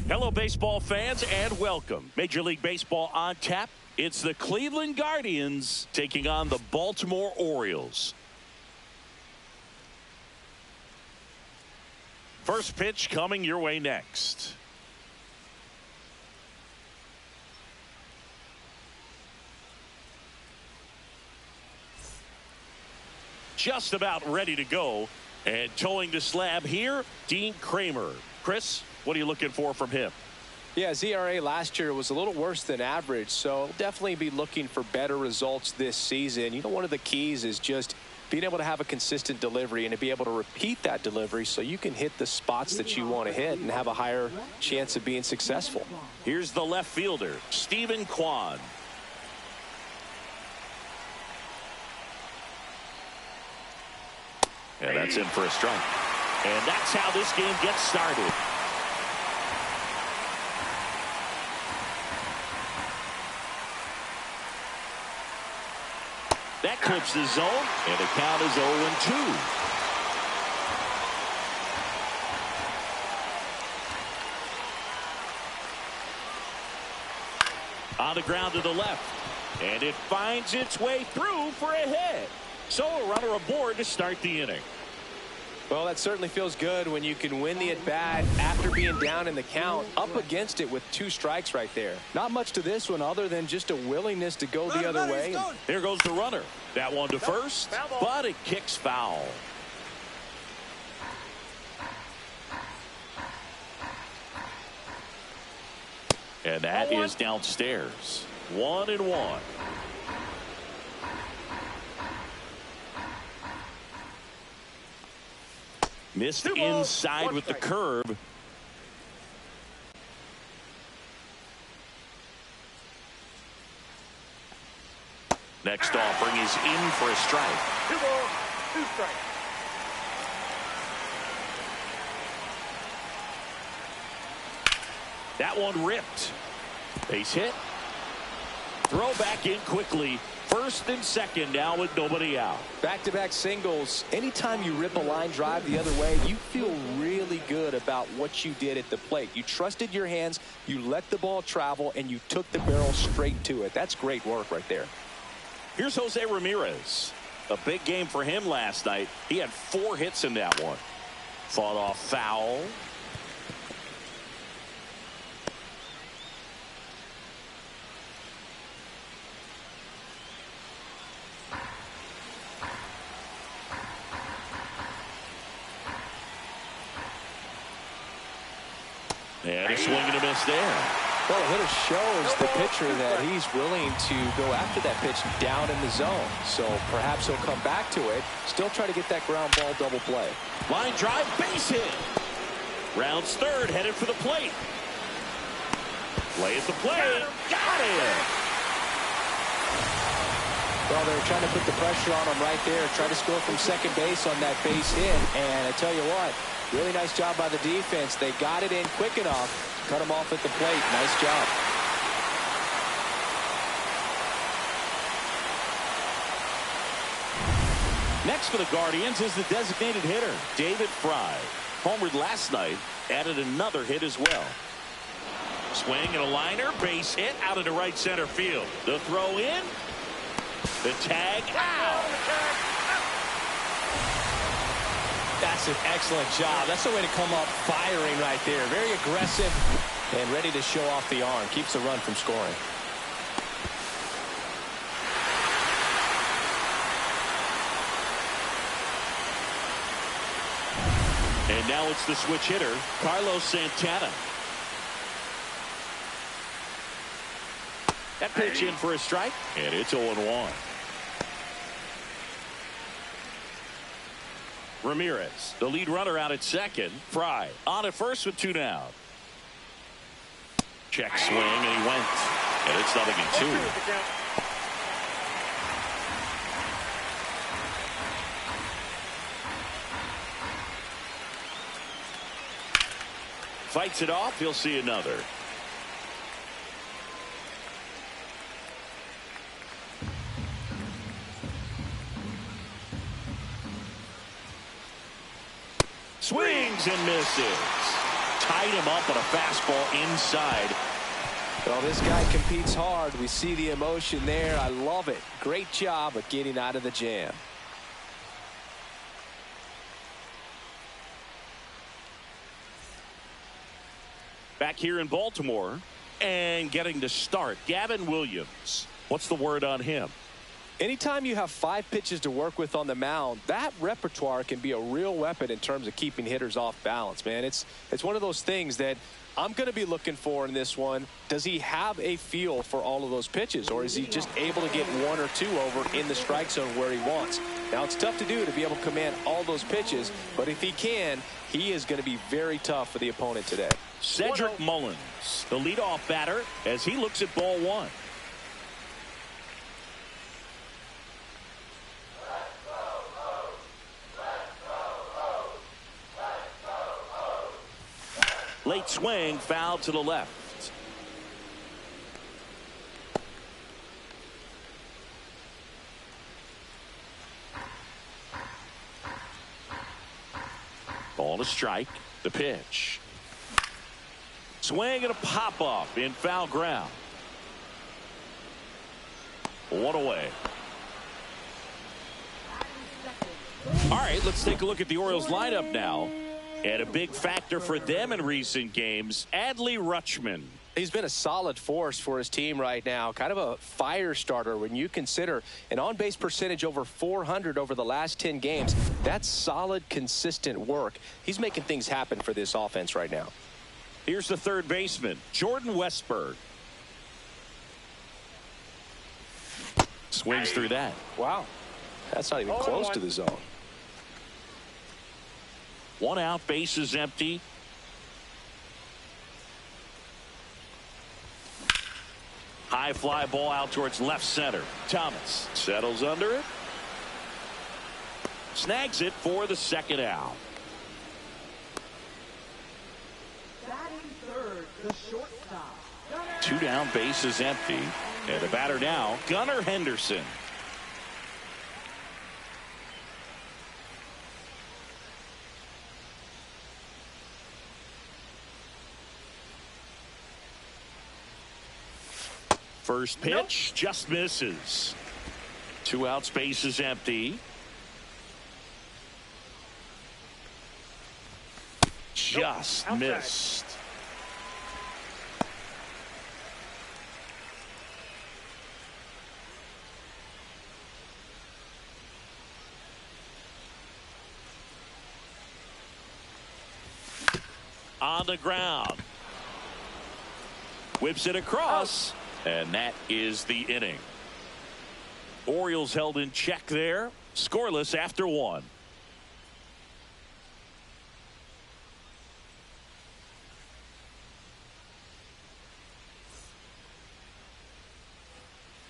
Hello, baseball fans, and welcome. Major League Baseball on tap. It's the Cleveland Guardians taking on the Baltimore Orioles. First pitch coming your way next. Just about ready to go. And towing the slab here, Dean Kramer. Chris, what are you looking for from him? Yeah, his ERA last year was a little worse than average, so definitely be looking for better results this season. You know, one of the keys is just being able to have a consistent delivery and to be able to repeat that delivery so you can hit the spots that you want to hit and have a higher chance of being successful. Here's the left fielder, Stephen Kwan. And that's in for a strike. And that's how this game gets started. That clips the zone, and the count is 0-2. On the ground to the left, and it finds its way through for a hit. So a runner aboard to start the inning. Well, that certainly feels good when you can win the at-bat after being down in the count, up against it with 2 strikes right there. Not much to this one other than just a willingness to go the other way. Here goes the runner. That one to first, but it kicks foul. And that is downstairs. 1-1. Missed inside with the curve. Next offering is in for a strike. 2 balls, 2 strikes. That one ripped. Base hit. Throw back in quickly. First and second now with nobody out. Back-to-back singles. Anytime you rip a line drive the other way, you feel really good about what you did at the plate. You trusted your hands, you let the ball travel, and you took the barrel straight to it. That's great work right there. Here's Jose Ramirez. A big game for him last night. He had 4 hits in that one. Fought off foul. And a swing and a miss there. Well, the hitter shows the pitcher that he's willing to go after that pitch down in the zone. So perhaps he'll come back to it. Still try to get that ground ball double play. Line drive, base hit. Rounds third, headed for the plate. Play at the plate. Got it. Well, they're trying to put the pressure on him right there. Try to score from second base on that base hit. And I tell you what, really nice job by the defense. They got it in quick enough. Cut him off at the plate. Nice job. Next for the Guardians is the designated hitter, David Fry. Homered last night, added another hit as well. Swing and a liner, base hit out into right center field. The throw in, the tag out. That's an excellent job. That's the way to come up firing right there. Very aggressive and ready to show off the arm. Keeps the run from scoring. And now it's the switch hitter, Carlos Santana. That pitch in for a strike, and it's 0-1. Ramirez, the lead runner out at second. Fry on at first with 2 down. Check swing, and he went. And it's 0-2. Fights it off. He'll see another. Swings and misses. Tied him up on a fastball inside. Well, this guy competes hard. We see the emotion there. I love it. Great job of getting out of the jam. Back here in Baltimore and getting to start, Gavin Williams. What's the word on him? Anytime you have 5 pitches to work with on the mound, that repertoire can be a real weapon in terms of keeping hitters off balance, man. It's one of those things that I'm going to be looking for in this one. Does he have a feel for all of those pitches, or is he just able to get 1 or 2 over in the strike zone where he wants? Now, it's tough to do to be able to command all those pitches, but if he can, he is going to be very tough for the opponent today. Cedric Mullins, the leadoff batter, as he looks at ball 1. Late swing, foul to the left. Ball to strike. The pitch. Swing and a pop-up in foul ground. 1 away. All right, let's take a look at the Orioles lineup now. And a big factor for them in recent games, Adley Rutschman. He's been a solid force for his team right now. Kind of a fire starter when you consider an on-base percentage over 400 over the last 10 games. That's solid, consistent work. He's making things happen for this offense right now. Here's the third baseman, Jordan Westberg. Swings through that. Wow. That's not even close to the zone. 1 out, bases empty. High fly ball out towards left center. Thomas settles under it. Snags it for the second out. Batting third, the shortstop. 2 down, bases empty. And the batter now, Gunnar Henderson. First pitch, just misses. 2 outs, bases empty. Just missed. On the ground. Whips it across. And that is the inning. Orioles held in check there. Scoreless after 1.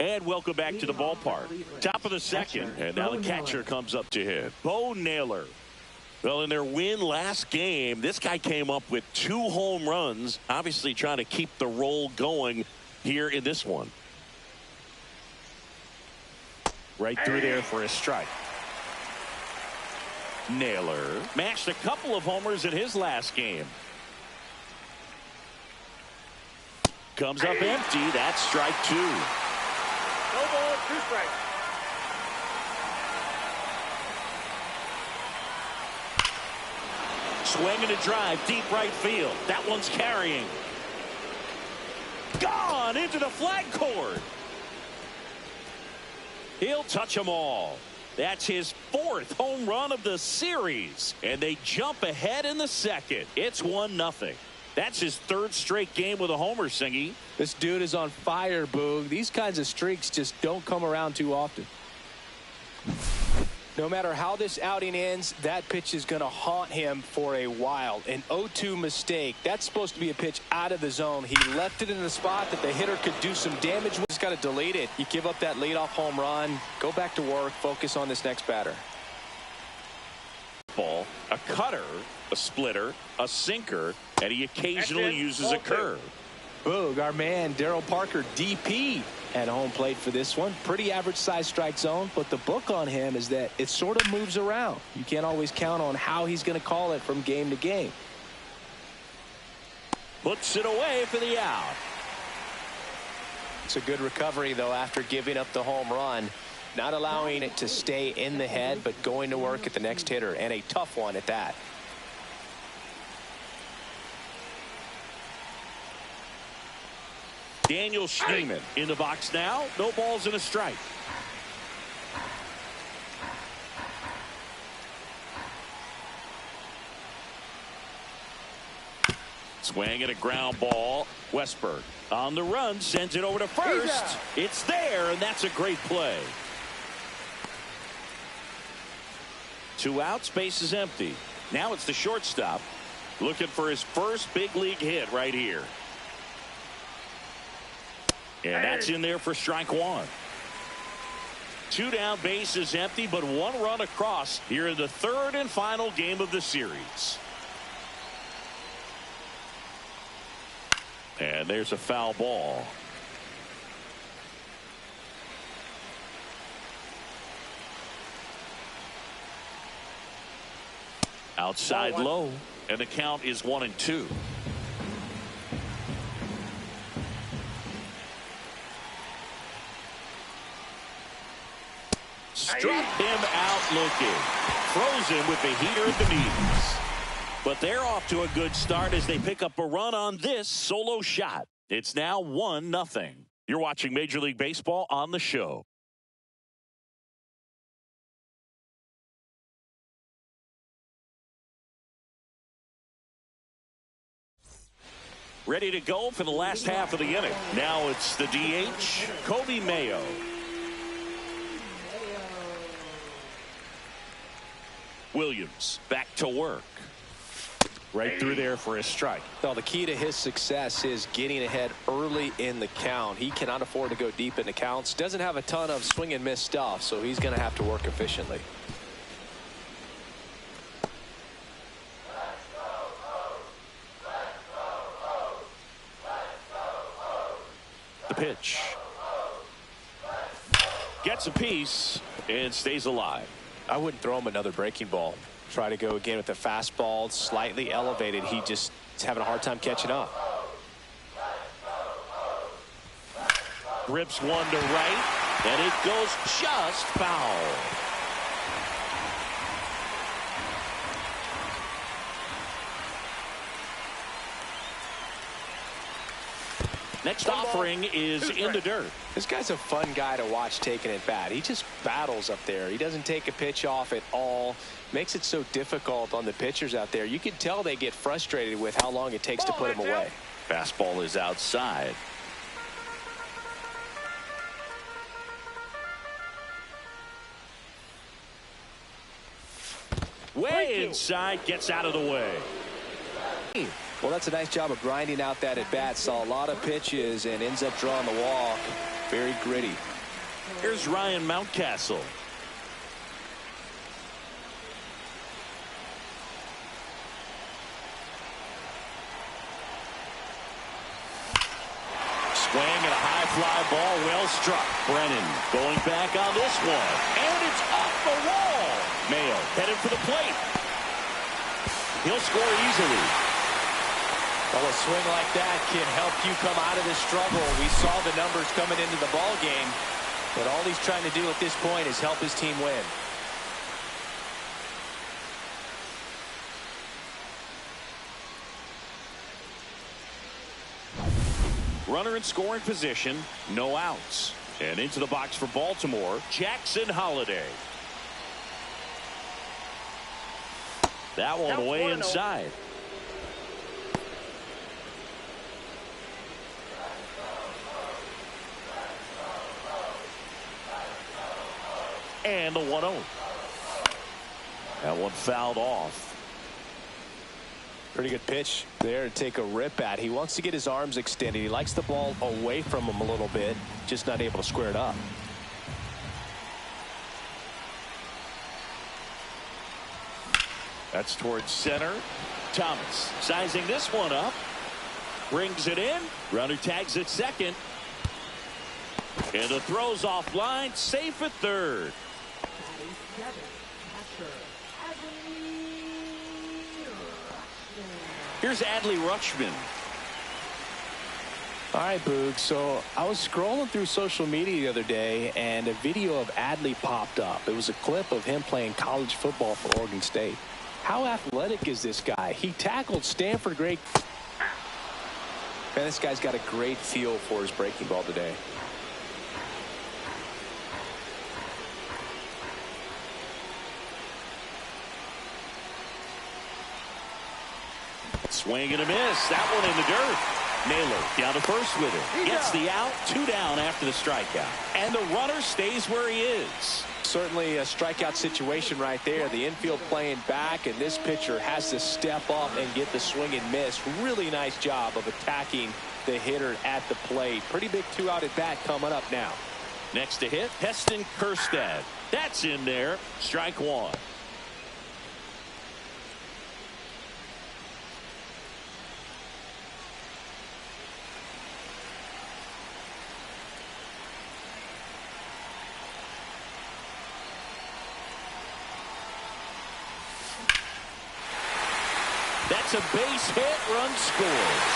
And welcome back to the ballpark. Top of the second. And now the catcher comes up to hit. Bo Naylor. Well, in their win last game, this guy came up with 2 home runs. Obviously trying to keep the roll going here in this one. Right through there for a strike. Naylor mashed a couple of homers in his last game. Comes up empty. That's strike 2. No ball, 2 strikes. Swinging a drive, deep right field. That one's carrying. Gone into the flag cord. He'll touch them all. That's his 4th home run of the series. And they jump ahead in the second. It's 1-0. That's his 3rd straight game with a homer, Singy. This dude is on fire, Boog. These kinds of streaks just don't come around too often. No matter how this outing ends, that pitch is going to haunt him for a while. An 0-2 mistake. That's supposed to be a pitch out of the zone. He left it in the spot that the hitter could do some damage. Just got to delete it. You give up that leadoff home run, go back to work, focus on this next batter. Ball, a cutter, a splitter, a sinker, and he occasionally uses a curve. Boog, our man Darryl Parker, DP, at home plate for this one. Pretty average size strike zone, but the book on him is that it sort of moves around. You can't always count on how he's going to call it from game to game. Puts it away for the out. It's a good recovery, though, after giving up the home run. Not allowing it to stay in the head, but going to work at the next hitter, and a tough one at that. Daniel Schneemann in the box now. No balls and a strike. Swing and a ground ball. Westberg on the run, sends it over to first. It's there, and that's a great play. 2 outs, base is empty. Now it's the shortstop looking for his first big league hit right here. And that's in there for strike 1. 2 down, base is empty, but 1 run across here in the 3rd and final game of the series. And there's a foul ball. Outside low, and the count is 1-2. Struck him out looking. Frozen with the heater at the knees. But they're off to a good start as they pick up a run on this solo shot. It's now 1-0. You're watching Major League Baseball on the show. Ready to go for the last half of the inning. Now it's the DH, Kobe Mayo. Williams back to work. Right through there for a strike. Well, the key to his success is getting ahead early in the count. He cannot afford to go deep in the counts. Doesn't have a ton of swing and miss stuff, so he's going to have to work efficiently. The pitch. Gets a piece and stays alive. I wouldn't throw him another breaking ball. Try to go again with the fastball, slightly elevated. He just is having a hard time catching up. Rips one to right, and it goes just foul. Next offering is in the dirt. This guy's a fun guy to watch taking at bat. He just battles up there. He doesn't take a pitch off at all. Makes it so difficult on the pitchers out there. You can tell they get frustrated with how long it takes to put him away. Fastball is outside. Way inside, gets out of the way. Well, that's a nice job of grinding out that at bat. Saw a lot of pitches and ends up drawing the walk. Very gritty. Here's Ryan Mountcastle. Swing and a high fly ball, well struck. Brennan going back on this one, and it's off the wall. Mayo headed for the plate. He'll score easily. Well, a swing like that can help you come out of this struggle. We saw the numbers coming into the ball game, but all he's trying to do at this point is help his team win. Runner in scoring position, no outs. And into the box for Baltimore, Jackson Holliday. That one way inside. And the 1-0. That one fouled off. Pretty good pitch there to take a rip at. He wants to get his arms extended. He likes the ball away from him a little bit, just not able to square it up. That's towards center. Thomas sizing this one up. Brings it in. Runner tags at second. And the throw's offline. Safe at third. Here's Adley Rutschman. All right, Boog. So I was scrolling through social media the other day, and a video of Adley popped up. It was a clip of him playing college football for Oregon State. How athletic is this guy? He tackled Stanford great. Man, this guy's got a great feel for his breaking ball today. Swing and a miss. That one in the dirt. Naylor down to first with it. Gets the out. 2 down after the strikeout. And the runner stays where he is. Certainly a strikeout situation right there. The infield playing back, and this pitcher has to step up and get the swing and miss. Really nice job of attacking the hitter at the plate. Pretty big 2-out at bat coming up now. Next to hit, Heston Kjerstad. That's in there. Strike one. That's a base hit. Run scores.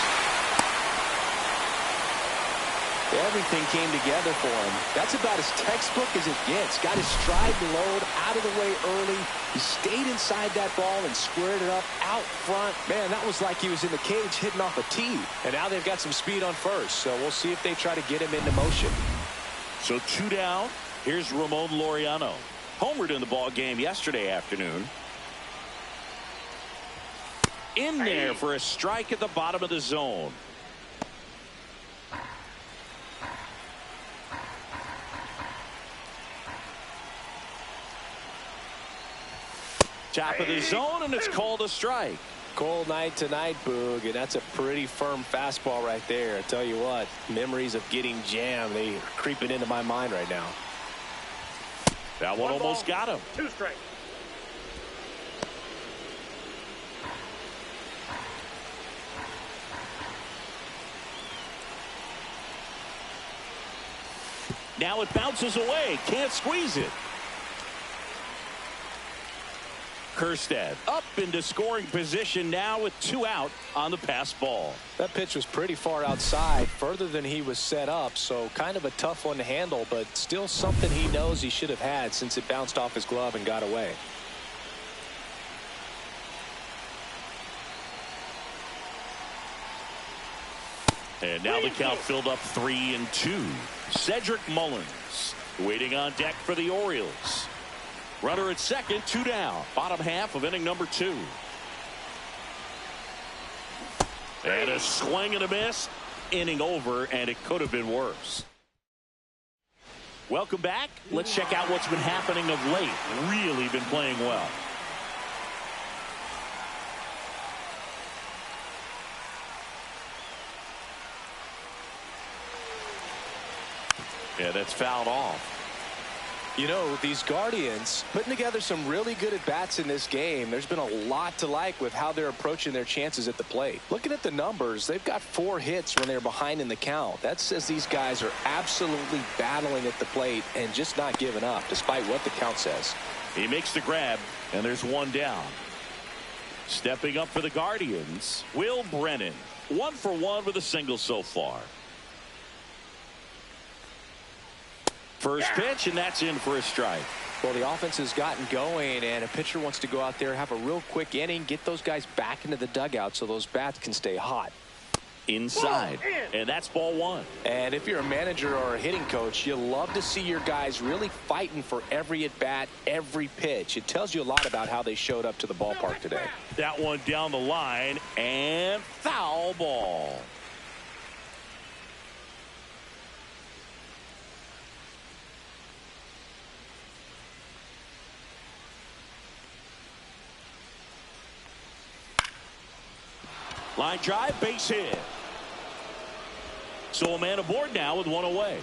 Everything came together for him. That's about as textbook as it gets. Got his stride and load out of the way early. He stayed inside that ball and squared it up out front. Man, that was like he was in the cage hitting off a tee. And now they've got some speed on first. So we'll see if they try to get him into motion. So 2 down. Here's Ramon Laureano. Homered in the ball game yesterday afternoon. In there for a strike at the bottom of the zone. Top of the zone, and it's called a strike. Cold night tonight, Boog, and that's a pretty firm fastball right there. I tell you what, memories of getting jammed, they are creeping into my mind right now. That one almost got him. 2 strikes. Now it bounces away. Can't squeeze it. Kjerstad up into scoring position now with 2 out on the pass ball. That pitch was pretty far outside, further than he was set up, so kind of a tough one to handle, but still something he knows he should have had since it bounced off his glove and got away. And now the count filled up 3-2. Cedric Mullins waiting on deck for the Orioles. Runner at second, 2 down. Bottom half of inning number 2. And a swing and a miss. Inning over, and it could have been worse. Welcome back. Let's check out what's been happening of late. Really been playing well. Yeah, that's fouled off. You know, these Guardians putting together some really good at-bats in this game. There's been a lot to like with how they're approaching their chances at the plate. Looking at the numbers, they've got 4 hits when they're behind in the count. That says these guys are absolutely battling at the plate and just not giving up, despite what the count says. He makes the grab, and there's 1 down. Stepping up for the Guardians, Will Brennan. 1 for 1 with a single so far. First pitch, and that's in for a strike. Well, the offense has gotten going, and a pitcher wants to go out there, have a real quick inning, get those guys back into the dugout so those bats can stay hot. inside. And that's ball one. And if you're a manager or a hitting coach, you love to see your guys really fighting for every at-bat, every pitch. It tells you a lot about how they showed up to the ballpark today. That one down the line, and foul ball. Line drive, base hit. So a man aboard now with one away.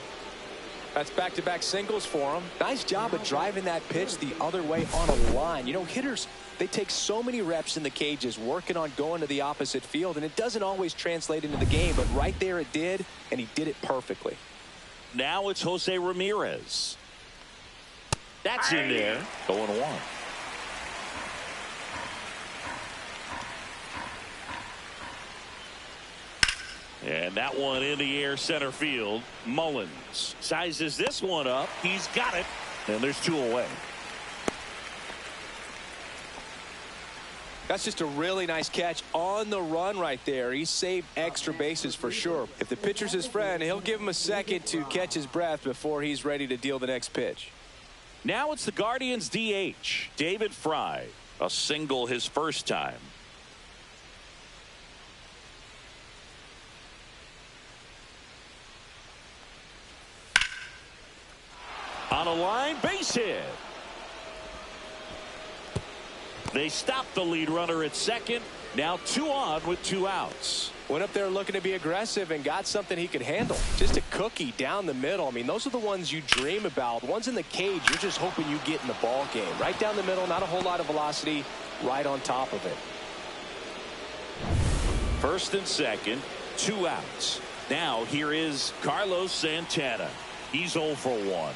That's back-to-back singles for him. Nice job of driving that pitch the other way on a line. You know, hitters, they take so many reps in the cages working on going to the opposite field, and it doesn't always translate into the game, but right there it did, and he did it perfectly. Now it's Jose Ramirez. That's in there. 0-1. And that one in the air center field. Mullins sizes this one up. He's got it. And there's two away. That's just a really nice catch on the run right there. He saved extra bases for sure. If the pitcher's his friend, he'll give him a second to catch his breath before he's ready to deal the next pitch. Now it's the Guardians DH, David Fry. A single his first time. On a line, base hit. They stopped the lead runner at second. Now 2 on with 2 outs. Went up there looking to be aggressive and got something he could handle. Just a cookie down the middle. I mean, those are the ones you dream about. Ones in the cage, you're just hoping you get in the ball game. Right down the middle, not a whole lot of velocity, right on top of it. First and second, 2 outs. Now here is Carlos Santana. He's 0 for 1.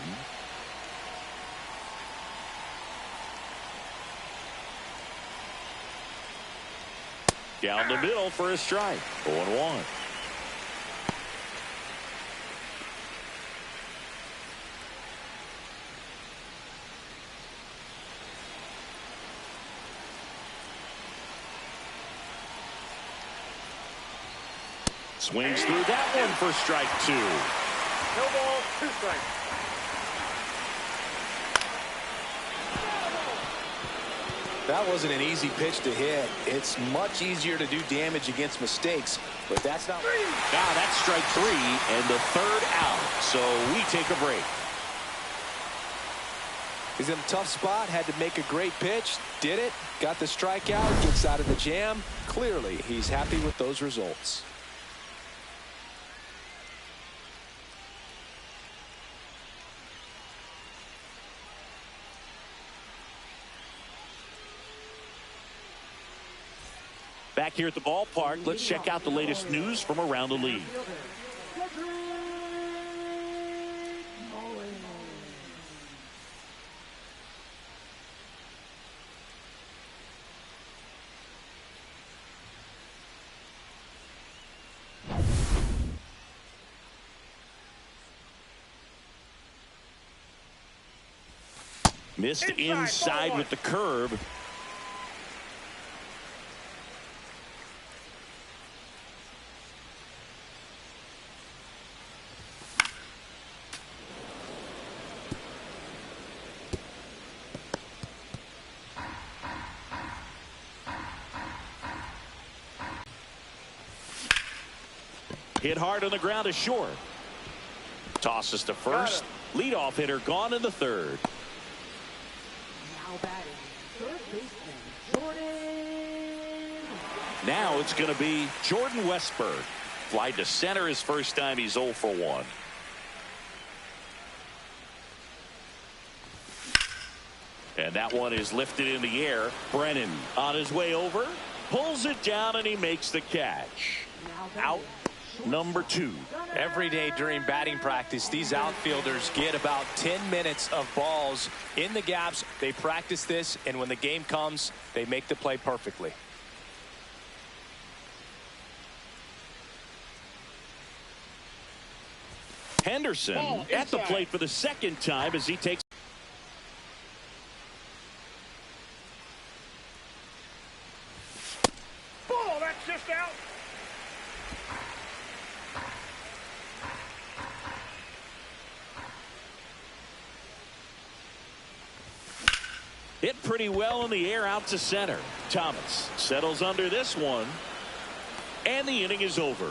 Down the middle for a strike. 0-1. Swings through that one for strike 2. No ball, 2 strikes. That wasn't an easy pitch to hit. It's much easier to do damage against mistakes, but that's not. Now that's strike 3 and the 3rd out. So we take a break. He's in a tough spot, had to make a great pitch, did it, got the strikeout, gets out of the jam. Clearly, he's happy with those results. Back here at the ballpark, let's check out the latest news from around the league. Missed inside with the curve. Hit hard on the ground is short. Tosses to first. Leadoff hitter gone in the 3rd. Now batting, third baseman, Jordan. Now it's going to be Jordan Westburg. Fly to center his first time. He's 0 for 1. And that one is lifted in the air. Brennan on his way over. Pulls it down and he makes the catch. Out. Number 2. Every day during batting practice, these outfielders get about 10 minutes of balls in the gaps. They practice this, and when the game comes, they make the play perfectly. Henderson at the plate for the 2nd time as he takes. Ball, that's just out. Hit pretty well in the air out to center. Thomas settles under this one. And the inning is over.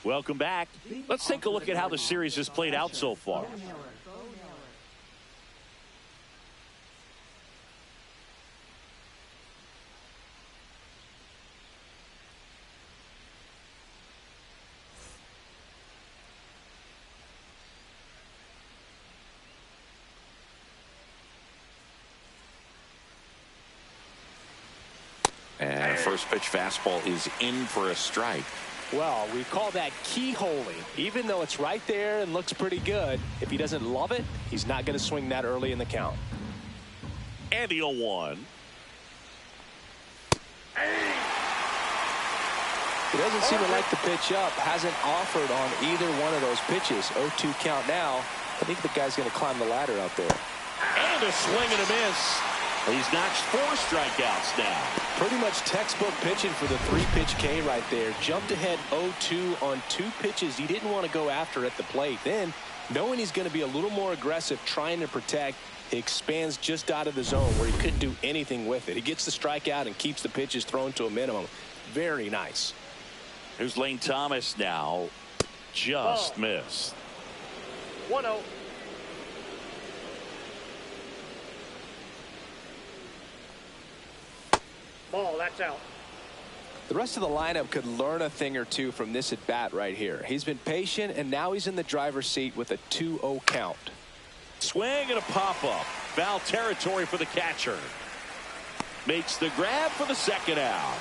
Welcome back. Let's take a look at how the series has played out so far. And a first pitch fastball is in for a strike. Well, we call that keyholing. Even though it's right there and looks pretty good, if he doesn't love it, he's not going to swing that early in the count. And the 0-1. He doesn't seem to like the pitch up. Hasn't offered on either one of those pitches. 0-2 count now. I think the guy's going to climb the ladder out there. And a swing and a miss. He's notched 4 strikeouts now. Pretty much textbook pitching for the 3-pitch K right there. Jumped ahead 0-2 on 2 pitches he didn't want to go after at the plate. Then, knowing he's going to be a little more aggressive trying to protect, he expands just out of the zone where he couldn't do anything with it. He gets the strikeout and keeps the pitches thrown to a minimum. Very nice. Here's Lane Thomas now. Just missed. 1-0. Ball, that's out. The rest of the lineup could learn a thing or two from this at bat right here. He's been patient, and now he's in the driver's seat with a 2-0 count. Swing and a pop-up. Foul territory for the catcher. Makes the grab for the second out.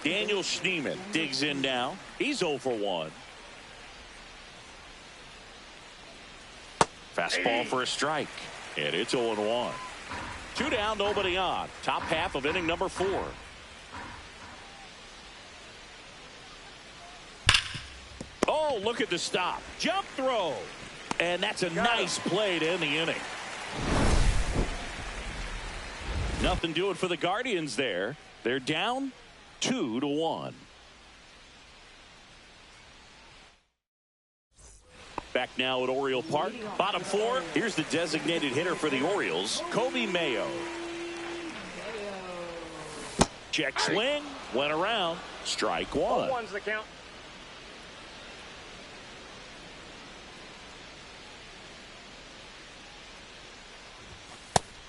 Daniel Schneemann digs in now. He's 0 for 1. Fastball for a strike. And it's 0-1. 2 down, nobody on. Top half of inning number 4. Oh, look at the stop. Jump throw. And that's a nice play to end the inning. Nothing doing for the Guardians there. They're down 2-1. Back now at Oriole Park. Bottom 4. Here's the designated hitter for the Orioles, Kobe Mayo. Check swing. Went around. Strike 1. 0-1's the count.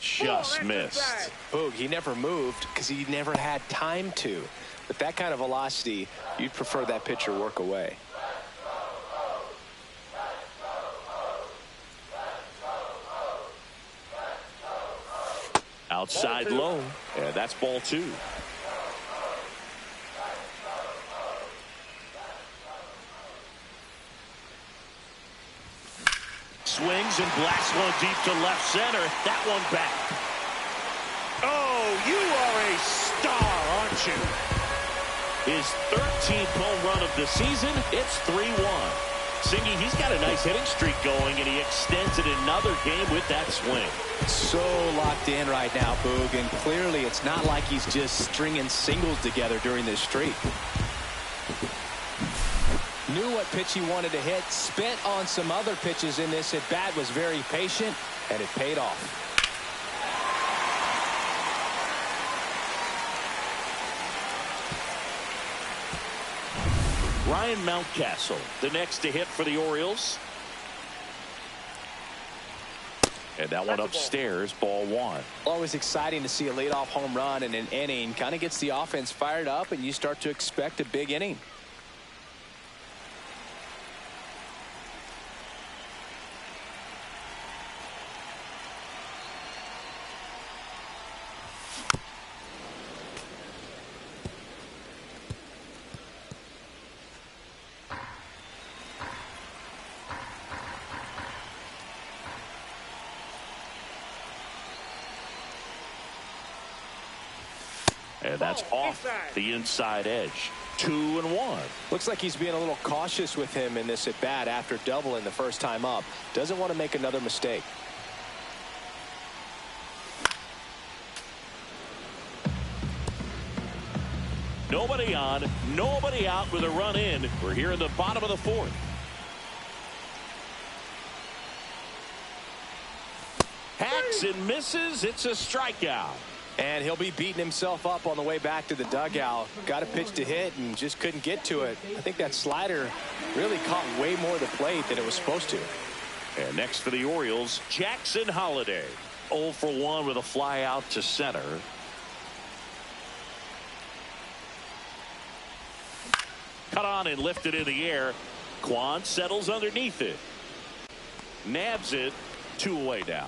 Just missed. Boog, he never moved because he never had time to. With that kind of velocity, you'd prefer that pitcher work away. Outside low. And that's ball 2. Swings and blasts one deep to left center. That one back. Oh, you are a star, aren't you? His 13th home run of the season. It's 3-1. Singy, he's got a nice hitting streak going, and he extends it another game with that swing. So locked in right now, Boog, and clearly it's not like he's just stringing singles together during this streak. Knew what pitch he wanted to hit, spent on some other pitches in this at bat, was very patient, and it paid off. Ryan Mountcastle, the next to hit for the Orioles. And that one upstairs, ball 1. Always exciting to see a leadoff home run in an inning. Kind of gets the offense fired up, and you start to expect a big inning. And that's off the inside edge. 2-1. Looks like he's being a little cautious with him in this at bat after doubling the first time up. Doesn't want to make another mistake. Nobody on, nobody out with a run in. We're here in the bottom of the fourth. Hacks and misses. It's a strikeout. And he'll be beating himself up on the way back to the dugout. Got a pitch to hit and just couldn't get to it. I think that slider really caught way more of the plate than it was supposed to. And next for the Orioles, Jackson Holliday. 0 for 1 with a fly out to center. Cut on and lifted in the air. Kwan settles underneath it. Nabs it. 2 away now.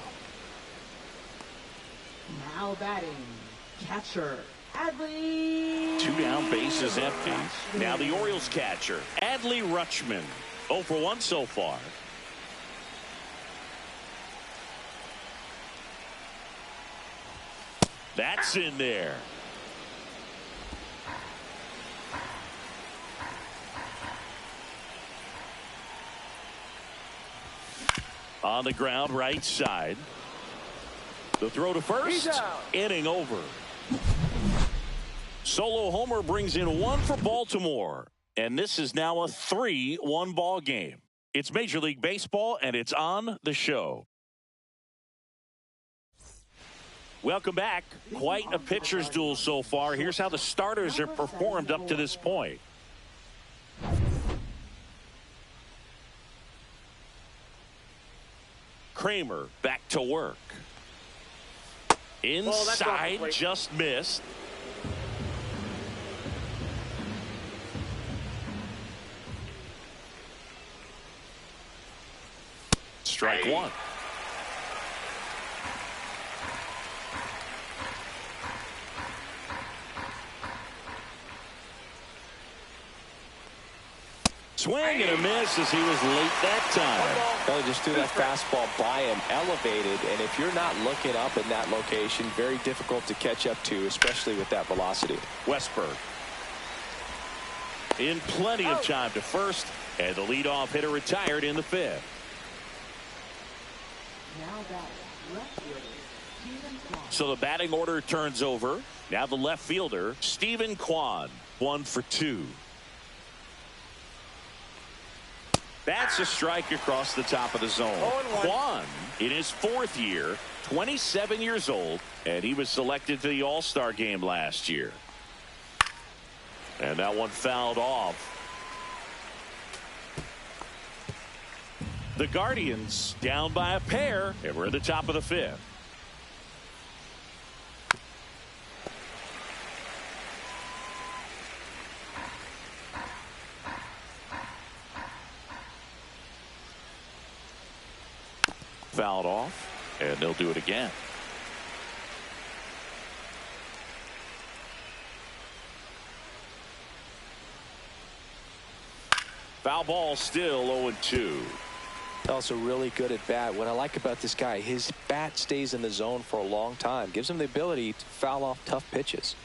Now batting, catcher, Adley. 2 down, bases empty. Now the Orioles catcher, Adley Rutschman. 0 for 1 so far. That's in there. On the ground, right side. The throw to first. Inning over. Solo homer brings in 1 for Baltimore. And this is now a 3-1 ball game. It's Major League Baseball, and it's on the show. Welcome back. Quite a pitcher's duel so far. Here's how the starters have performed up to this point. Kramer back to work. Inside, just missed. Strike 1. Swing and a miss as he was late that time. Well, he just threw that fastball by him, elevated, and if you're not looking up in that location, very difficult to catch up to, especially with that velocity. Westberg in plenty of time to first, and the leadoff hitter retired in the 5th. Now batting, left fielder, Stephen Kwan. So the batting order turns over. Now the left fielder, Stephen Kwan, 1 for 2. That's a strike across the top of the zone. Kwan in his 4th year, 27 years old, and he was selected to the All-Star game last year. And that one fouled off. The Guardians down by a pair, and we're at the top of the 5th. Fouled off, and they'll do it again. Foul ball, still 0-2. Also really good at bat. What I like about this guy, his bat stays in the zone for a long time. Gives him the ability to foul off tough pitches.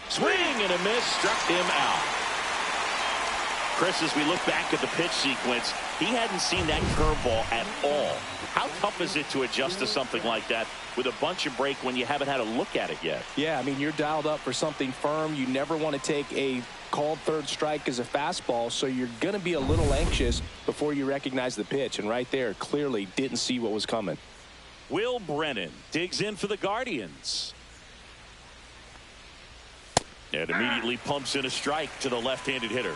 Swing and a miss, struck him out. Chris, as we look back at the pitch sequence, he hadn't seen that curveball at all. How tough is it to adjust to something like that with a bunch of break when you haven't had a look at it yet? Yeah, I mean, you're dialed up for something firm. You never want to take a called third strike as a fastball, so you're going to be a little anxious before you recognize the pitch. And right there, clearly didn't see what was coming. Will Brennan digs in for the Guardians. And immediately pumps in a strike to the left-handed hitter.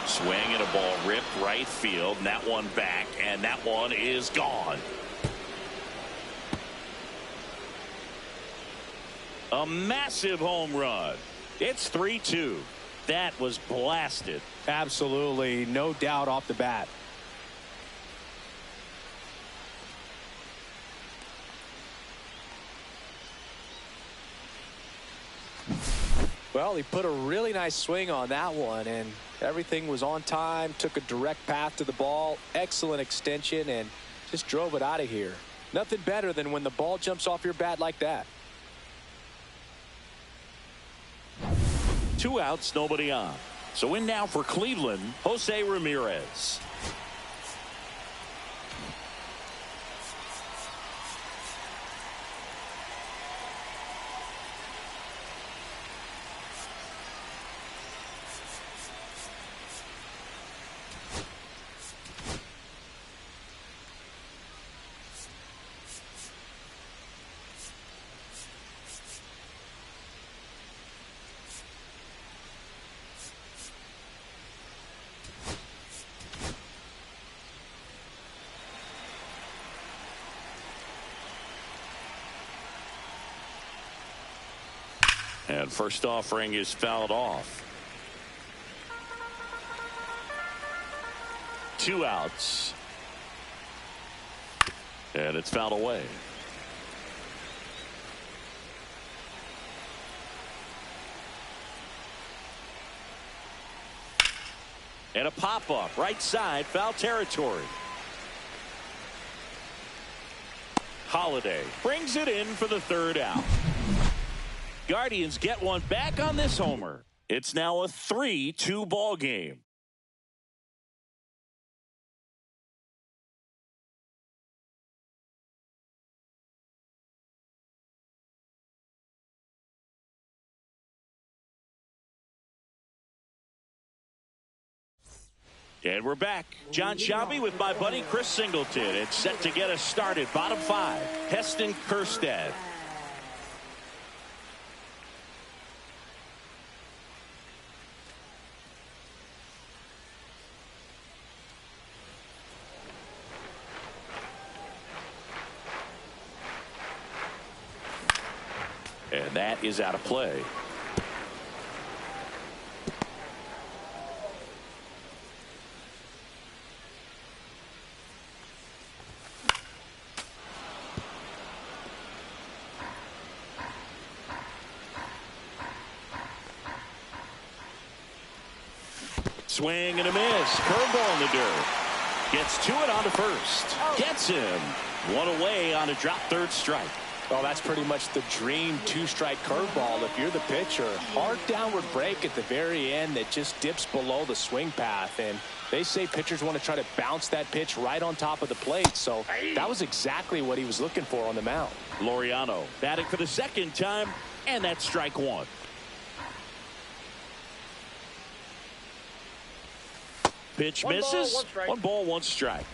Swing and a ball ripped right field, and that one back, and that one is gone. A massive home run. It's 3-2. That was blasted. Absolutely, no doubt off the bat. Well, he put a really nice swing on that one, and everything was on time, took a direct path to the ball, excellent extension, and just drove it out of here. Nothing better than when the ball jumps off your bat like that. 2 outs, nobody on. So in now for Cleveland, Jose Ramirez. And first offering is fouled off. 2 outs. And it's fouled away. And a pop-up right side, foul territory. Holiday brings it in for the 3rd out. Guardians get one back on this homer. It's now a 3-2 ball game. And we're back. John Shelby with my buddy Chris Singleton. It's set to get us started. Bottom 5. Heston Kjerstad. And that is out of play. Swing and a miss. Curveball in the dirt. Gets to it on to first. Gets him. 1 away on a drop 3rd strike. Well, that's pretty much the dream 2-strike curveball if you're the pitcher. Hard downward break at the very end that just dips below the swing path. And they say pitchers want to try to bounce that pitch right on top of the plate. So that was exactly what he was looking for on the mound. Laureano batting for the 2nd time, and that's strike 1. Pitch misses. 1 ball, 1 strike.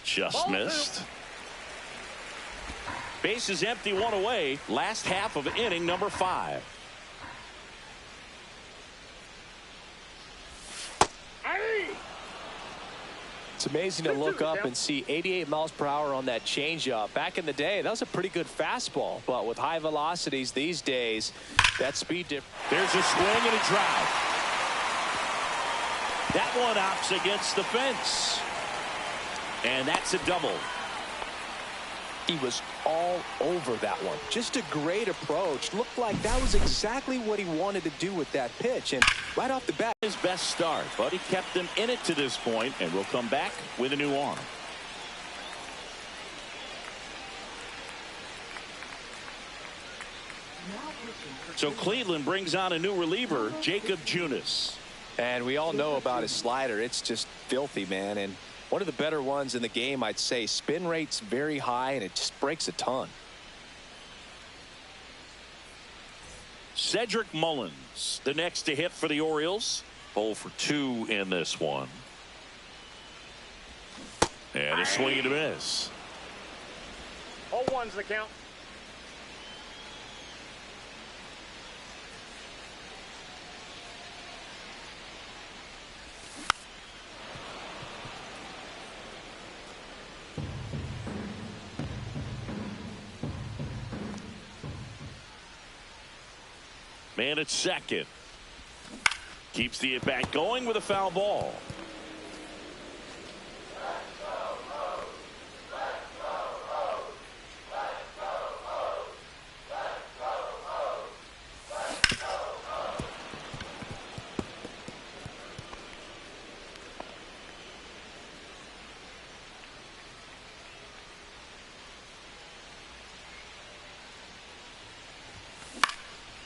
Just missed. Base is empty, 1 away. Last half of inning number 5. It's amazing to look up and see 88 miles per hour on that changeup. Back in the day, that was a pretty good fastball. But with high velocities these days, that speed difference. There's a swing and a drive. That one opts against the fence. And that's a double. He was all over that one. Just a great approach. Looked like that was exactly what he wanted to do with that pitch. And right off the bat, his best start, but he kept them in it to this point, and will come back with a new arm. So Cleveland brings on a new reliever, Jacob Junis. And we all know about his slider. It's just filthy, man. And one of the better ones in the game, I'd say. Spin rate's very high, and it just breaks a ton. Cedric Mullins, the next to hit for the Orioles. 0 for 2 in this one. And a swing and a miss. 0-1's the count. Man at second. Keeps the at-bat going with a foul ball.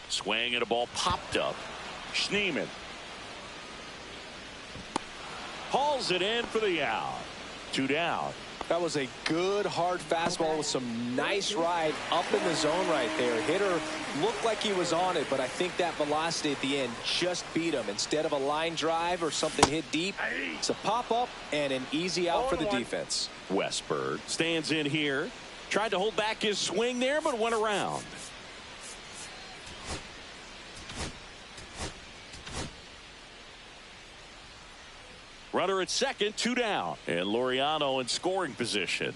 Swing and a ball popped up. Schneemann hauls it in for the out. 2 down. That was a good hard fastball with some nice ride up in the zone right there. Hitter looked like he was on it, but I think that velocity at the end just beat him. Instead of a line drive or something hit deep, it's a pop up and an easy out for the defense. Westberg stands in here. Tried to hold back his swing there, but went around. Runner at second, 2 down. And Laureano in scoring position.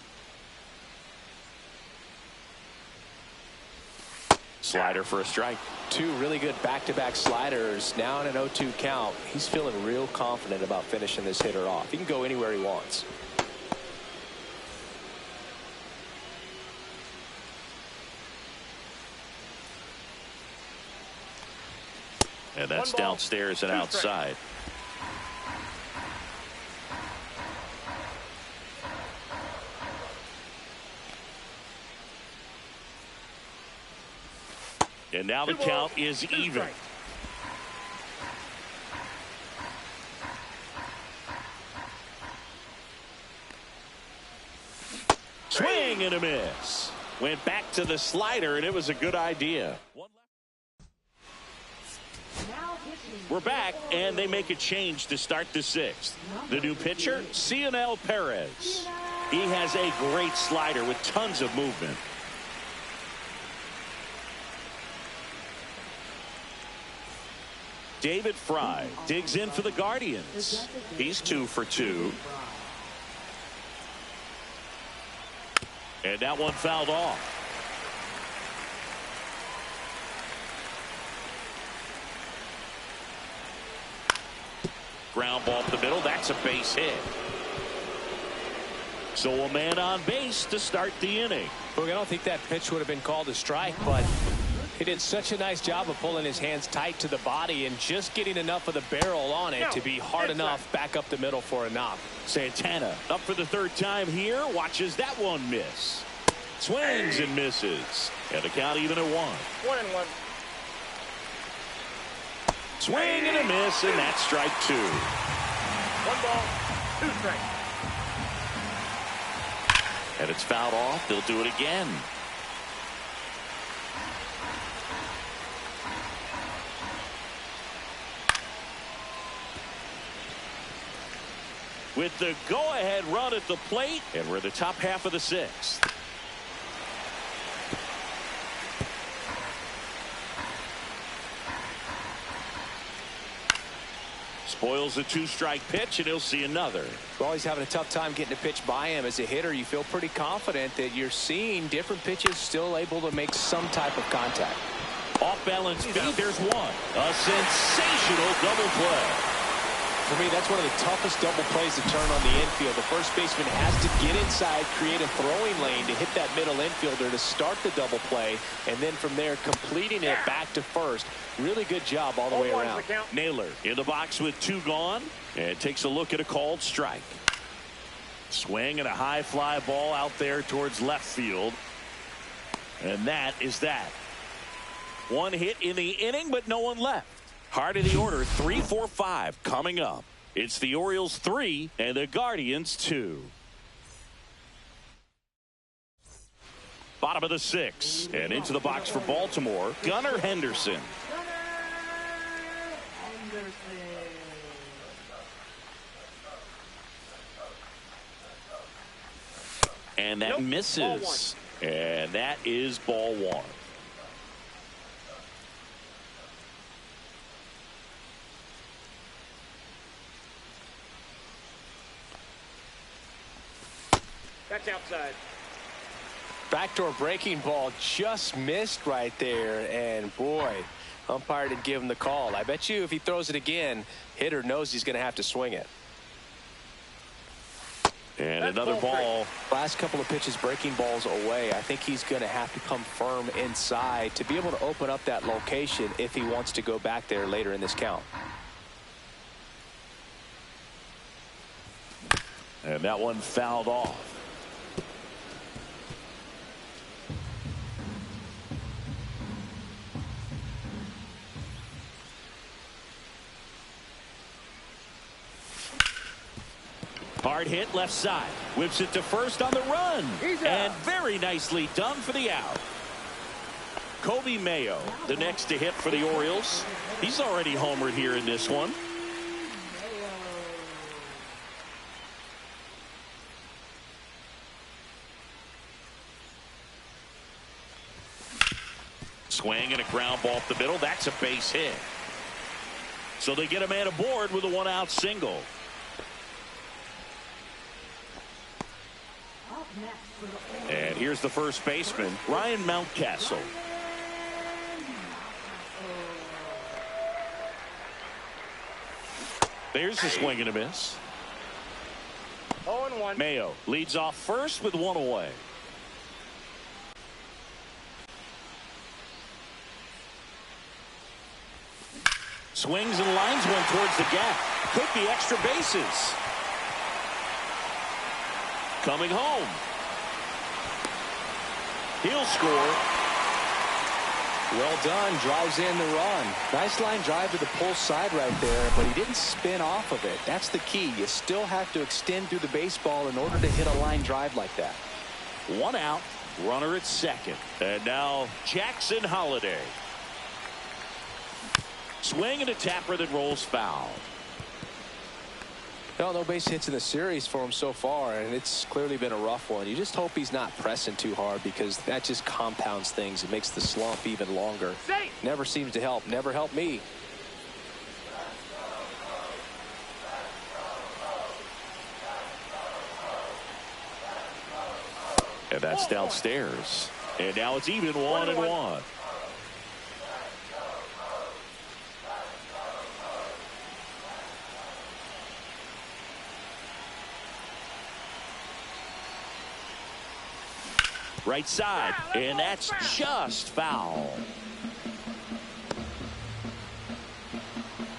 Slider for a strike. 2 really good back-to-back sliders. Now in an 0-2 count. He's feeling real confident about finishing this hitter off. He can go anywhere he wants. And that's downstairs and outside. And now the count is even. Swing and a miss. Went back to the slider, and it was a good idea. We're back, and they make a change to start the 6th. The new pitcher, Cionel Perez. He has a great slider with tons of movement. David Fry digs in for the Guardians. He's 2 for 2. And that one fouled off. Ground ball up the middle. That's a base hit. So a man on base to start the inning. Look, I don't think that pitch would have been called a strike, but he did such a nice job of pulling his hands tight to the body and just getting enough of the barrel on it to be hard enough back up the middle for a knock. Santana up for the 3rd time here. Watches that one miss. Swings and misses. And the count even at 1. 1-1. Swing and a miss, and that's strike 2. 1 ball, 2 strikes. And it's fouled off. They'll do it again. With the go-ahead run at the plate, and we're in the top half of the 6th. Spoils a 2-strike pitch, and he'll see another. Well, he's having a tough time getting a pitch by him. As a hitter, you feel pretty confident that you're seeing different pitches still able to make some type of contact. Off-balance speed, there's one. A sensational double play. For me, that's one of the toughest double plays to turn on the infield. The first baseman has to get inside, create a throwing lane to hit that middle infielder to start the double play, and then from there completing it back to first. Really good job all the way around. Naylor in the box with 2 gone, and takes a look at a called strike. Swing and a high fly ball out there towards left field. And that is that. 1 hit in the inning, but no one left. Heart of the order, 3, 4, 5 coming up. It's the Orioles 3 and the Guardians 2. Bottom of the 6th, and into the box for Baltimore, Gunnar Henderson. And that misses. And that is ball 1. That's outside. Backdoor breaking ball just missed right there, and boy, umpire didn't give him the call. I bet you if he throws it again, hitter knows he's going to have to swing it. And another ball. Last couple of pitches breaking balls away. I think he's going to have to come firm inside to be able to open up that location if he wants to go back there later in this count. And that one fouled off. Hard hit left side. Whips it to first on the run. And very nicely done for the out. Kobe Mayo, the next to hit for the Orioles. He's already homered here in this one. Swing and a ground ball up the middle. That's a base hit. So they get a man aboard with a 1-out single. Next for the And here's the first baseman, Ryan Mountcastle. There's a swing and a miss. 0-1. Mayo leads off first with one away. Swings and lines one towards the gap. Could be extra bases. Coming home. He'll score. Well done. Drives in the run. Nice line drive to the pull side right there, but he didn't spin off of it. That's the key. You still have to extend through the baseball in order to hit a line drive like that. One out. Runner at second. And now Jackson Holliday. Swing and a tapper that rolls foul. Well, no base hits in the series for him so far, and it's clearly been a rough one. You just hope he's not pressing too hard, because that just compounds things. It makes the slump even longer. Safe. Never seems to help. Never helped me. And that's downstairs. And now it's even 1-1. Right side, and that's just foul.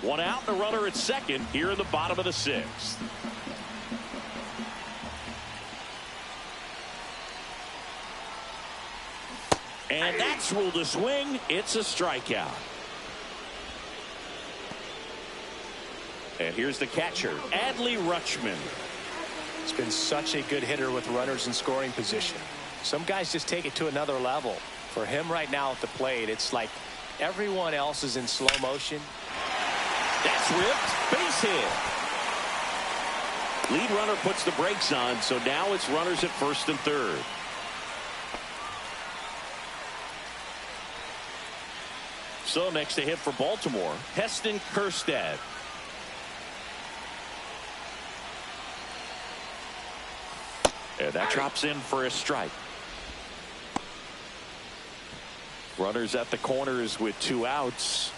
One out and a runner at second here in the bottom of the sixth. And that's ruled a swing. It's a strikeout. And here's the catcher, Adley Rutschman. He's been such a good hitter with runners in scoring position. Some guys just take it to another level. For him right now at the plate, it's like everyone else is in slow motion. That's ripped. Base hit. Lead runner puts the brakes on, so now it's runners at first and third. So next to hit for Baltimore, Heston Kjerstad. And that drops in for a strike. Runners at the corners with 2 outs.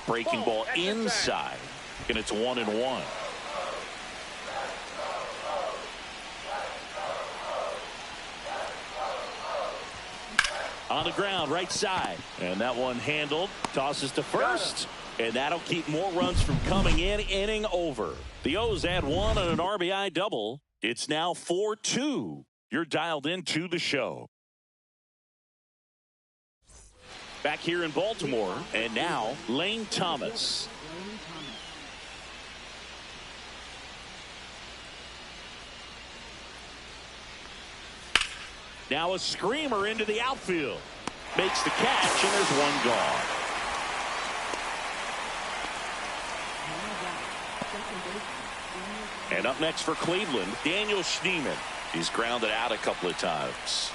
Breaking ball inside, and it's 1-1. On the ground, right side, and that one handled. Tosses to first. And that'll keep more runs from coming in. Inning over. The O's add 1 on an RBI double. It's now 4-2. You're dialed into the show. Back here in Baltimore, and now Lane Thomas. Now a screamer into the outfield. Makes the catch, and there's one gone. And up next for Cleveland, Daniel Schneemann. He's grounded out a couple of times.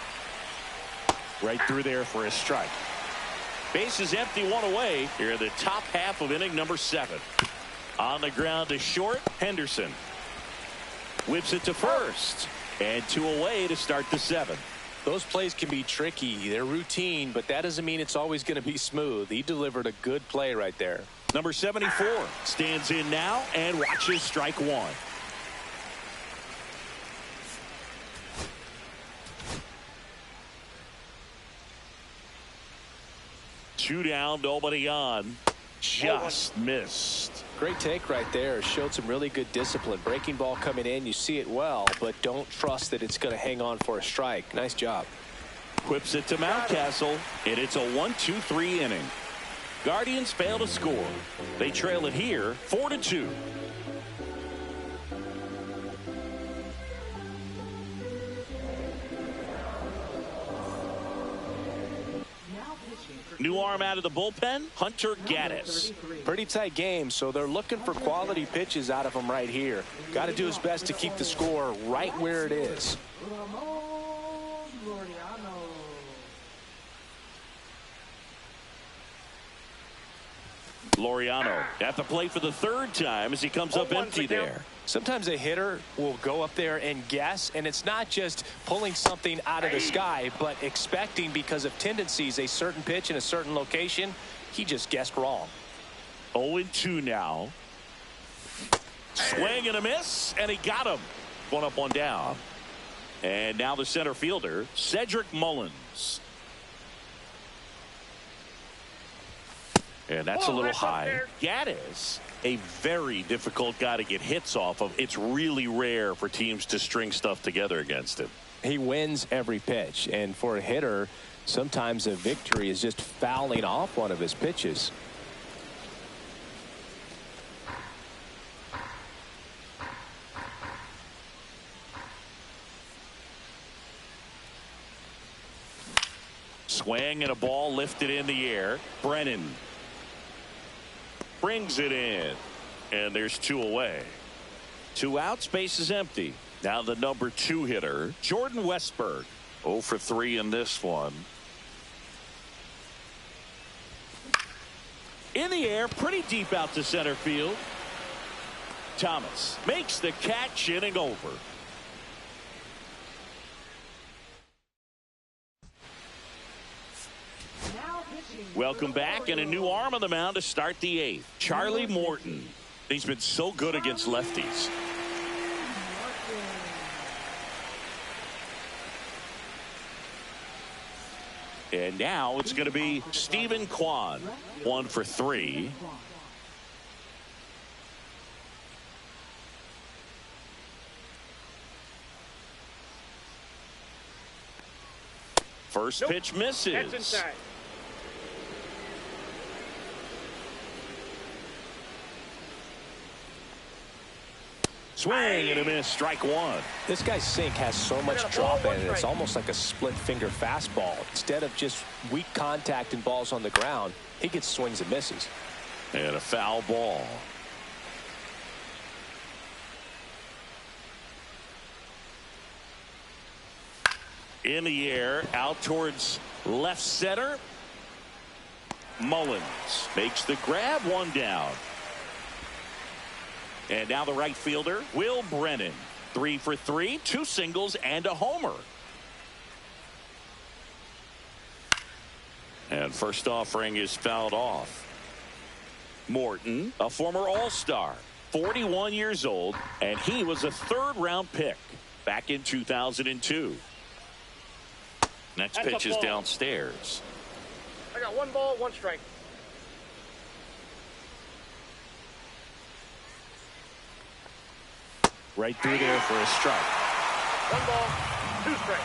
Right through there for a strike. Base is empty, 1 away here in the top half of inning number 7. On the ground to short, Henderson. Whips it to first. And 2 away to start the 7th. Those plays can be tricky. They're routine, but that doesn't mean it's always going to be smooth. He delivered a good play right there. Number 74 stands in now and watches strike 1. Two down, nobody on. Just missed. Great take right there. Showed some really good discipline. Breaking ball coming in, you see it well, but don't trust that it's going to hang on for a strike. Nice job. Whips it to Mountcastle, and it's a 1-2-3 inning. Guardians fail to score. They trail it here 4-2. New arm out of the bullpen, Hunter Gaddis. Pretty tight game, so they're looking for quality pitches out of him right here. Got to do his best to keep the score right where it is. Laureano at the plate for the third time as he comes up empty there. Sometimes a hitter will go up there and guess, and it's not just pulling something out of the sky, but expecting because of tendencies a certain pitch in a certain location. He just guessed wrong. 0-2 now. Swing and a miss, and he got him. One up, one down. And now the center fielder, Cedric Mullins. And that's a little high. Gaddis, a very difficult guy to get hits off of. It's really rare for teams to string stuff together against him. He wins every pitch, and for a hitter, sometimes a victory is just fouling off one of his pitches. Swing and a ball lifted in the air. Brennan brings it in, and there's 2 away. 2 outs, base is empty. Now the number 2 hitter, Jordan Westburg. 0 for 3 in this one. In the air, pretty deep out to center field. Thomas makes the catch, inning over. Welcome back, and a new arm on the mound to start the 8th. Charlie Morton. He's been so good against lefties. And now it's going to be Stephen Kwan. 1 for 3. First pitch misses. That's inside. Swing and a miss, strike 1. This guy's sink has so much drop in it. It's almost like a split finger fastball. Instead of just weak contact and balls on the ground, he gets swings and misses. And a foul ball. In the air, out towards left center. Mullins makes the grab, 1 down. And now the right fielder, Will Brennan. 3 for 3, 2 singles and a homer. And first offering is fouled off. Morton, a former All-Star, 41 years old, and he was a 3rd-round pick back in 2002. Next pitch is downstairs. I got 1 ball, 1 strike. Right through there for a strike. 1 ball, 2 strikes.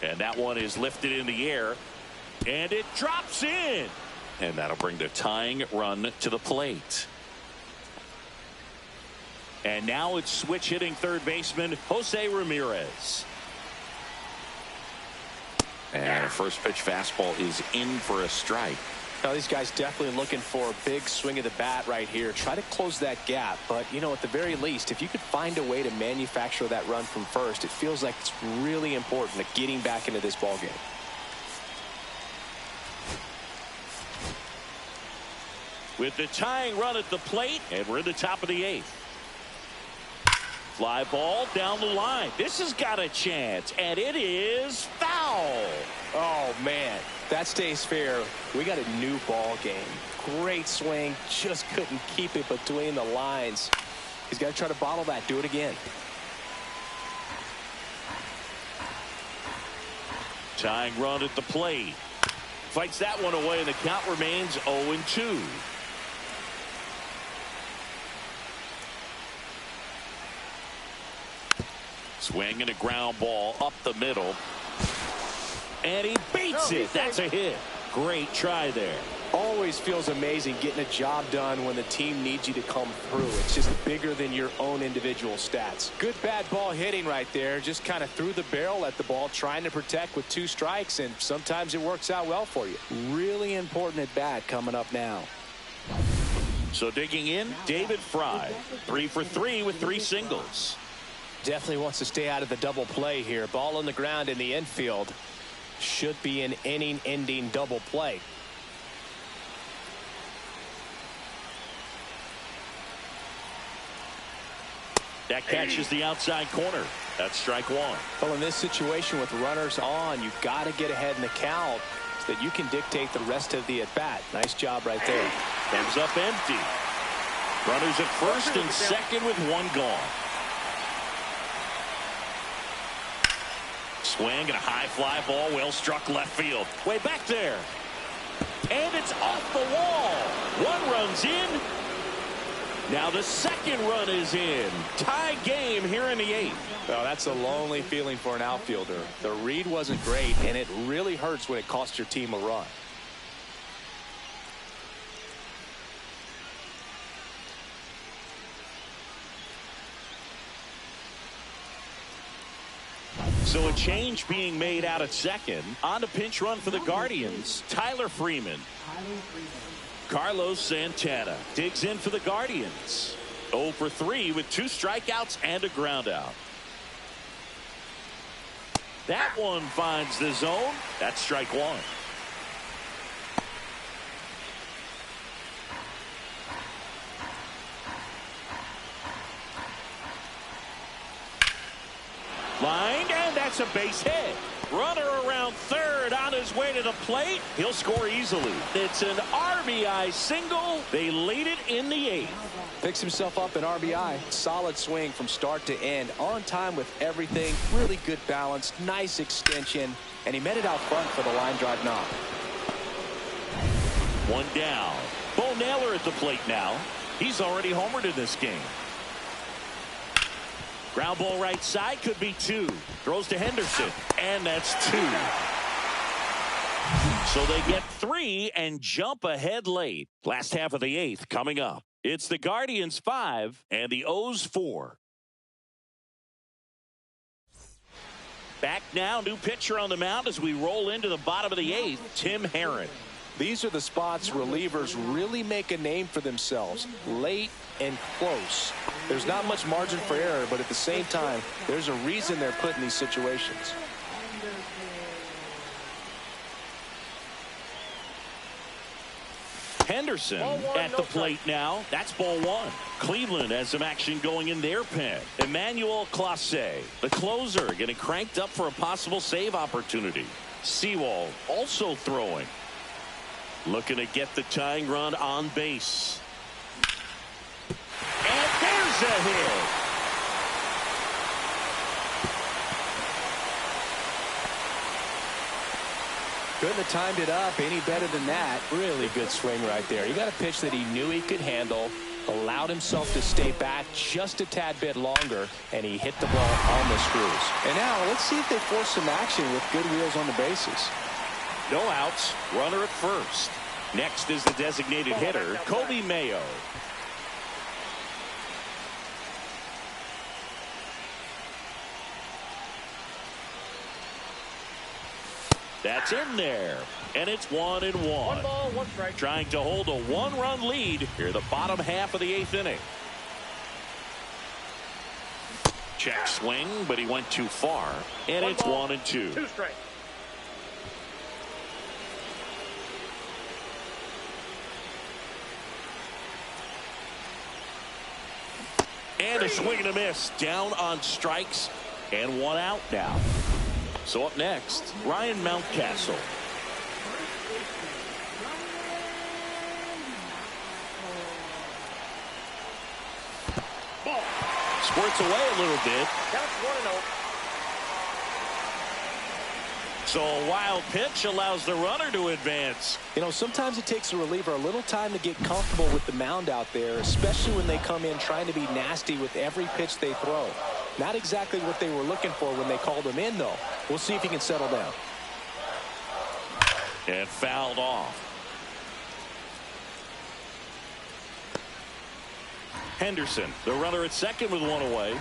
And that one is lifted in the air, and it drops in. And that'll bring the tying run to the plate. And now it's switch hitting third baseman Jose Ramirez. And a first pitch fastball is in for a strike. Now these guys definitely looking for a big swing of the bat right here. Try to close that gap. But, you know, at the very least, if you could find a way to manufacture that run from first, it feels like it's really important to getting back into this ball game. With the tying run at the plate, and we're in the top of the 8th. Fly ball down the line. This has got a chance, and it is foul. Oh, man, that stays fair. We got a new ball game. Great swing, just couldn't keep it between the lines. He's got to try to bottle that. Do it again. Tying run at the plate. Fights that one away, and the count remains 0-2. Swing and a ground ball up the middle. And he beats it. That's a hit. Great try there. Always feels amazing getting a job done when the team needs you to come through. It's just bigger than your own individual stats. Good bad ball hitting right there. Just kind of threw the barrel at the ball, trying to protect with 2 strikes, and sometimes it works out well for you. Really important at bat coming up now. So digging in, David Fry, 3 for 3 with 3 singles. Definitely wants to stay out of the double play here. Ball on the ground in the infield. Should be an inning-ending double play. That catches the outside corner. That's strike 1. Well, in this situation with runners on, you've got to get ahead in the count so that you can dictate the rest of the at-bat. Nice job right there. Comes up empty. Runners at first and second with 1 gone. Swing and a high fly ball, well struck left field. Way back there. And it's off the wall. 1 run's in. Now the second run is in. Tie game here in the 8th. Well, that's a lonely feeling for an outfielder. The read wasn't great, and it really hurts when it costs your team a run. So a change being made out at second. On the pinch run for the Guardians, Tyler Freeman. Carlos Santana digs in for the Guardians. 0 for 3 with 2 strikeouts and a ground out. That one finds the zone. That's strike 1. Line, and that's a base hit. Runner around third on his way to the plate. He'll score easily. It's an RBI single. They lead it in the 8th. Picks himself up an RBI. Solid swing from start to end. On time with everything. Really good balance. Nice extension. And he met it out front for the line drive knock. 1 down. Bo Naylor at the plate now. He's already homered in this game. Ground ball right side, could be 2. Throws to Henderson, and that's 2. So they get 3 and jump ahead late. Last half of the 8th coming up. It's the Guardians 5 and the O's 4. Back now, new pitcher on the mound as we roll into the bottom of the 8th, Tim Herron. These are the spots relievers really make a name for themselves. Late and close. There's not much margin for error, but at the same time, there's a reason they're put in these situations. Henderson at the plate now. That's ball 1. Cleveland has some action going in their pen. Emmanuel Clase, the closer, getting cranked up for a possible save opportunity. Sewell also throwing. Looking to get the tying run on base. And there's a hit. Couldn't have timed it up any better than that. Really good swing right there. He got a pitch that he knew he could handle, allowed himself to stay back just a tad bit longer, and he hit the ball on the screws. And now let's see if they force some action with good wheels on the bases. No outs. Runner at first. Next is the designated hitter, Kobe Mayo. That's in there. And it's 1-1. 1 ball, 1 strike. Trying to hold a 1-run lead here the bottom half of the 8th inning. Check swing, but he went too far. And it's 1-2. 2 strikes. And a swing and a miss. Down on strikes. And 1 out now. So up next, Ryan Mountcastle. Ball. Squirts away a little bit. Counts 1-0. So a wild pitch allows the runner to advance. You know, sometimes it takes a reliever a little time to get comfortable with the mound out there, especially when they come in trying to be nasty with every pitch they throw. Not exactly what they were looking for when they called him in, though. We'll see if he can settle down. And fouled off. Henderson, the runner at second with one away.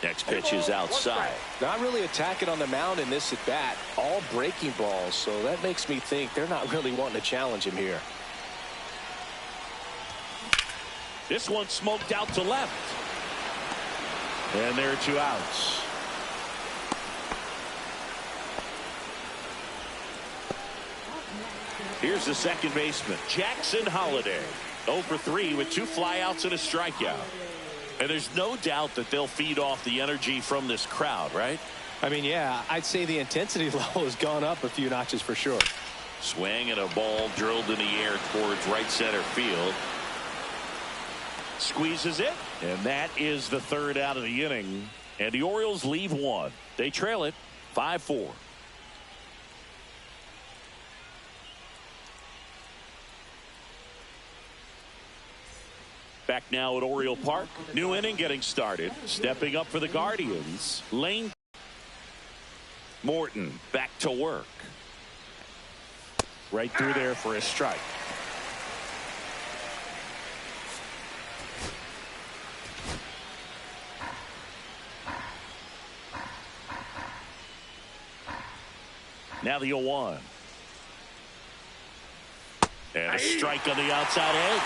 Next pitch is outside. Not really attacking on the mound in this at bat. All breaking balls, so that makes me think they're not really wanting to challenge him here. This one smoked out to left. And there are 2 outs. Here's the second baseman, Jackson Holliday. 0 for 3 with 2 flyouts and a strikeout. And there's no doubt that they'll feed off the energy from this crowd, right? I mean, yeah, I'd say the intensity level has gone up a few notches for sure. Swing and a ball drilled in the air towards right center field. Squeezes it, and that is the 3rd out of the inning. And the Orioles leave 1. They trail it 5-4. Back now at Oriole Park. New inning getting started. Stepping up for the Guardians, Lane. Morton back to work. Right through there for a strike. Now the 0-1. And a strike on the outside edge.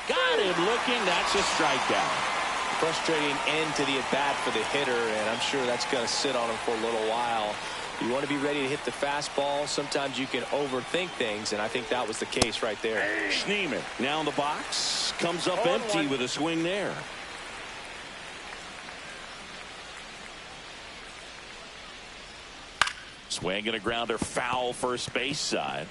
Got him looking. That's a strikeout. Frustrating end to the at-bat for the hitter, and I'm sure that's going to sit on him for a little while. You want to be ready to hit the fastball. Sometimes you can overthink things, and I think that was the case right there. Schneeman now in the box. Comes up empty with a swing there. Swing and a grounder foul first base side.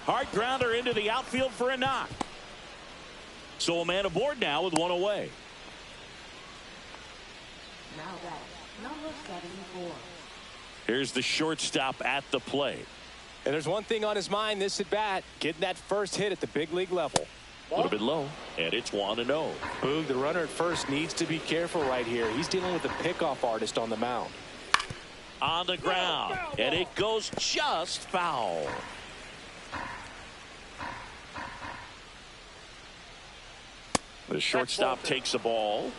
Hard grounder into the outfield for a knock. So a man aboard now with 1 away. Now that number 74. Here's the shortstop at the plate. And there's one thing on his mind this at bat, getting that first hit at the big league level. A little bit low, and it's 1-0. Boog, the runner at first needs to be careful right here. He's dealing with a pickoff artist on the mound. On the ground, and it goes just foul. The shortstop takes the ball.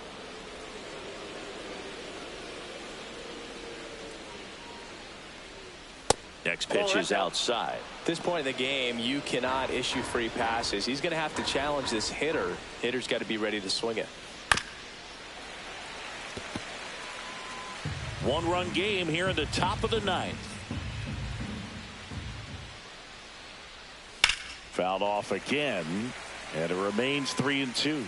Next pitch is outside. At this point in the game, you cannot issue free passes. He's going to have to challenge this hitter. Hitter's got to be ready to swing it. 1-run game here in the top of the 9th. Fouled off again, and it remains 3-2.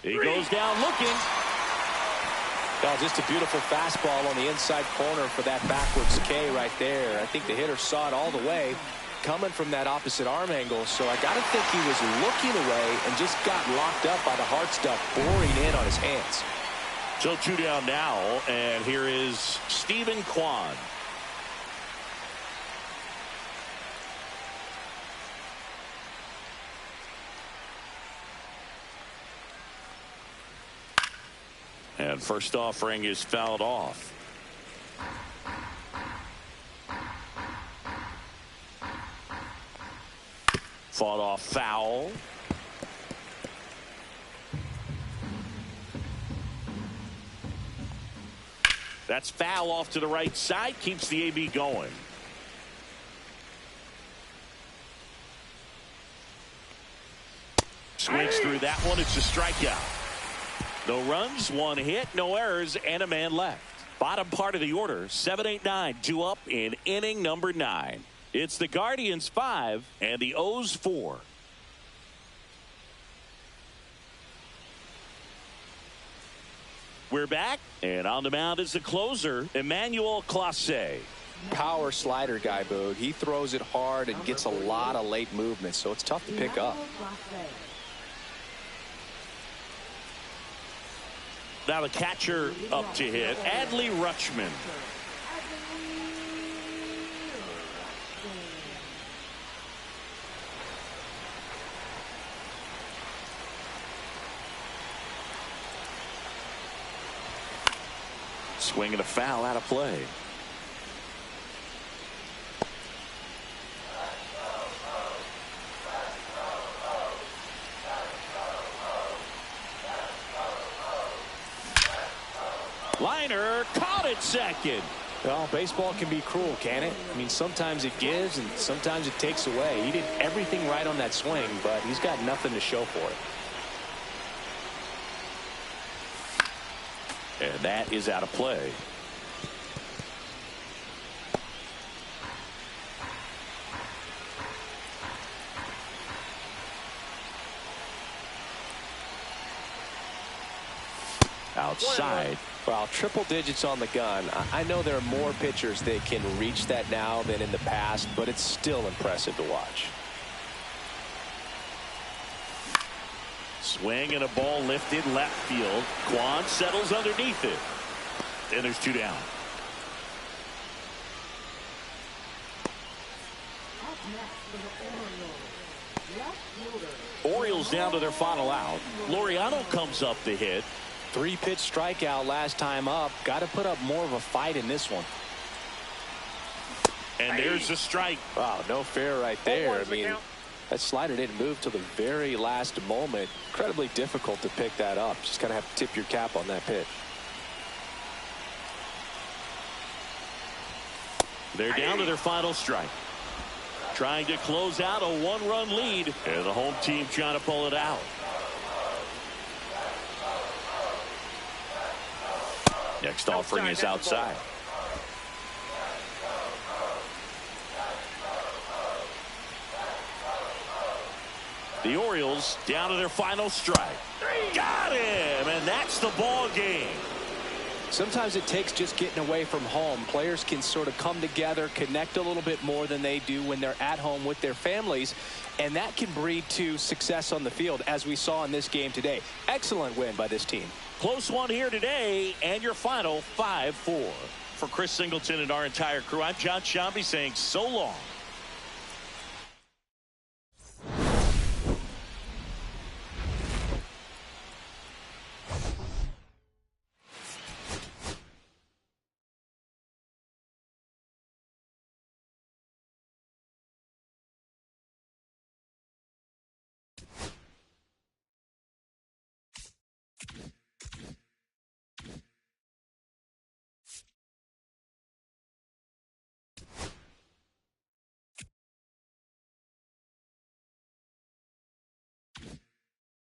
He goes down looking. Oh, just a beautiful fastball on the inside corner for that backwards K right there. I think the hitter saw it all the way coming from that opposite arm angle. So I got to think he was looking away and just got locked up by the hard stuff boring in on his hands. So 2 down now, and here is Stephen Kwan. And first offering is fouled off. Fought off foul. That's foul off to the right side. Keeps the AB going. Swings through that one. It's a strikeout. No runs, 1 hit, no errors, and a man left. Bottom part of the order, 7-8-9, 2 up in inning number 9. It's the Guardians 5 and the O's 4. We're back, and on the mound is the closer, Emmanuel Clase. power slider guy, Boog. He throws it hard and gets a lot of late movement, so it's tough to pick up. Now the catcher up to hit, Adley Rutschman. Swing and a foul out of play. Liner caught it second. Well, baseball can be cruel, can it? I mean, sometimes it gives and sometimes it takes away. He did everything right on that swing, but he's got nothing to show for it. And that is out of play. Outside. Well, triple digits on the gun. I know there are more pitchers that can reach that now than in the past, but it's still impressive to watch. Swing and a ball lifted left field. Kwan settles underneath it. And there's 2 down. Orioles down to their final out. Laureano comes up to hit. 3-pitch strikeout last time up. Got to put up more of a fight in this one. And there's a strike. Wow, no fair right there. I mean, that slider didn't move till the very last moment. Incredibly difficult to pick that up. Just kind of have to tip your cap on that pitch. They're down to their final strike. Trying to close out a 1-run lead. And the home team trying to pull it out. Next offering is outside. The Orioles down to their final strike. Got him, and that's the ball game. Sometimes it takes just getting away from home. Players can sort of come together, connect a little bit more than they do when they're at home with their families, and that can breed to success on the field, as we saw in this game today. Excellent win by this team. Close one here today, and your final 5-4. For Chris Singleton and our entire crew, I'm John Shambi saying so long.